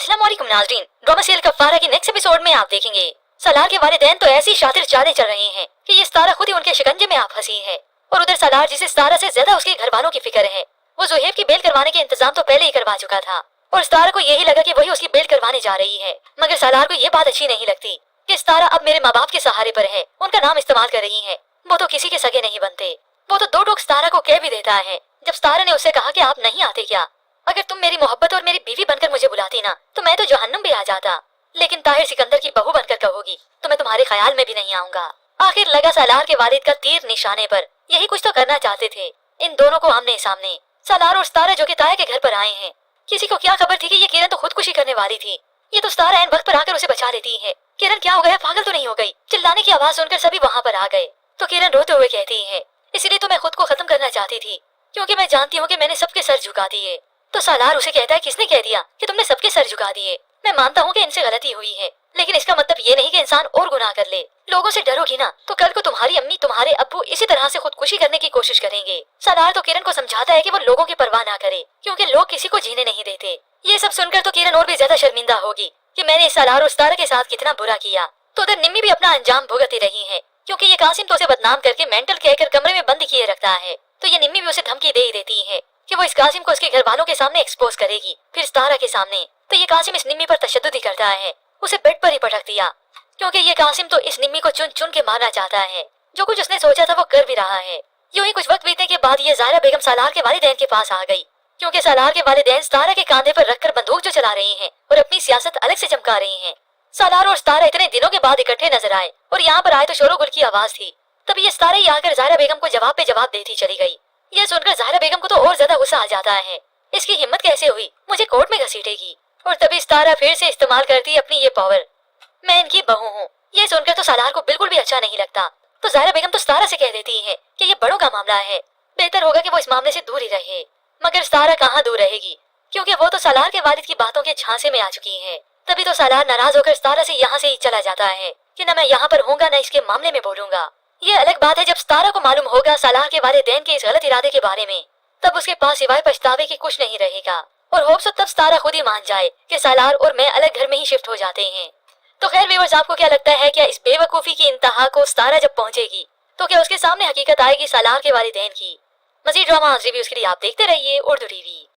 अस्सलाम वालेकुम नाज़रीन, ड्रामा सीरियल कफ़ारा के नेक्स्ट एपिसोड में आप देखेंगे सलार के वालिदैन तो ऐसी शातिर चालें चल रहे हैं कि ये सितारा खुद ही उनके शिकंजे में आ फंसी है। और उधर सलार जिसे सितारा से ज्यादा उसके घर वालों की फिक्र है, वो ज़ुहैब की बेल करवाने के इंतजाम तो पहले ही करवा चुका था और सितारा को यही लगा कि वही उसकी बेल करवाने जा रही है। मगर सलार को ये बात अच्छी नहीं लगती कि सितारा अब मेरे माँ बाप के सहारे पर है, उनका नाम इस्तेमाल कर रही है। वो तो किसी के सगे नहीं बनते। वो तो दो टोक सितारा को कह भी देता है जब सितारा ने उससे कहा कि आप नहीं आते क्या, अगर तुम मेरी मोहब्बत और मेरी बीवी बनकर मुझे बुलाती ना तो मैं तो जहन्नुम भी आ जाता, लेकिन ताहिर सिकंदर की बहू बनकर कहोगी तो मैं तुम्हारे ख्याल में भी नहीं आऊंगा। आखिर लगा सलार के वालिद का तीर निशाने पर, यही कुछ तो करना चाहते थे इन दोनों को आमने सामने। सलार और सितारा जो कि ताया के घर पर आए हैं, किसी को क्या खबर थी कि ये किरण तो खुदकुशी करने वाली थी। ये तो सितारा ऐन वक्त पर आकर उसे बचा लेती है। किरण क्या हो गया, पागल तो नहीं हो गई? चिल्लाने की आवाज सुनकर सभी वहाँ पर आ गए तो किरण रोते हुए कहती है, इसीलिए तो मैं खुद को खत्म करना चाहती थी, क्योंकि मैं जानती हूँ कि मैंने सबके सर झुका दिए। तो सलार उसे कहता है, किसने कह दिया कि तुमने सबके सर झुका दिए? मैं मानता हूँ कि इनसे गलती हुई है, लेकिन इसका मतलब ये नहीं कि इंसान और गुनाह कर ले। लोगों से डरोगी ना तो कल को तुम्हारी अम्मी तुम्हारे अब्बू इसी तरह से खुदकुशी करने की कोशिश करेंगे। सलार तो किरण को समझाता है कि वो लोगों की परवाह ना करे, क्योंकि लोग किसी को जीने नहीं देते। ये सब सुनकर तो किरण और भी ज्यादा शर्मिंदा होगी कि मैंने इस सलार और सितारा के साथ कितना बुरा किया। तो उधर निम्मी भी अपना अंजाम भुगत रही है, क्योंकि ये कासिम तो उसे बदनाम करके मेंटल कहकर कमरे में बंद किए रखता है। तो ये निम्मी भी उसे धमकी दे ही देती है कि वो इस कासिम को उसके घर वालों के सामने एक्सपोज करेगी, फिर सितारा के सामने। तो ये कासिम इस निम्मी पर तशद्दुद ही करता है, उसे बेड पर ही पटक दिया, क्योंकि ये कासिम तो इस निम्मी को चुन चुन के मारना चाहता है। जो कुछ उसने सोचा था वो कर भी रहा है। यूं ही कुछ वक्त बीतने के बाद ये ज़ाहिरा बेगम सलार के वालिदैन के पास आ गई, क्योंकि सलार के वालिदैन सितारा के कांधे पर रखकर बंदूक जो चला रहे हैं और अपनी सियासत अलग से चमका रहे हैं। सलार और सितारा इतने दिनों के बाद इकट्ठे नजर आए और यहाँ पर आए तो शोर गुल की आवाज थी। तभी ये सितारा ही आकर ज़ाहिरा बेगम को जवाब पे जवाब देती चली गई। यह सुनकर ज़ाहिरा बेगम को तो और ज्यादा गुस्सा आ जाता है, इसकी हिम्मत कैसे हुई मुझे कोर्ट में घसीटेगी। और तभी सितारा फिर से इस्तेमाल करती अपनी ये पावर, मैं इनकी बहू हूँ। ये सुनकर तो सलार को बिल्कुल भी अच्छा नहीं लगता। तो ज़ाहिरा बेगम तो सितारा से कह देती है कि ये बड़ों का मामला है, बेहतर होगा कि वो इस मामले से दूर ही रहे। मगर सितारा कहाँ दूर रहेगी, क्योंकि वो तो सलार के वालिद की बातों के झांसे में आ चुकी है। तभी तो सलार नाराज होकर सितारा से यहाँ से ही चला जाता है कि न मैं यहाँ पर होऊंगा न इसके मामले में बोलूंगा। ये अलग बात है जब सितारा को मालूम होगा सलार के वालिदैन के इस गलत इरादे के बारे में, तब उसके पास सिवाय पछतावे के कुछ नहीं रहेगा। और होप सो तब सितारा खुद ही मान जाए कि सलार और मैं अलग घर में ही शिफ्ट हो जाते हैं। तो खैर व्यूअर्स, आपको क्या लगता है, क्या इस बेवकूफ़ी की इंतहा को सितारा जब पहुंचेगी तो क्या उसके सामने हकीकत आएगी सलार के वालिदैन की? मज़ीद ड्रामा रिव्यूज के लिए आप देखते रहिए उर्दू टीवी।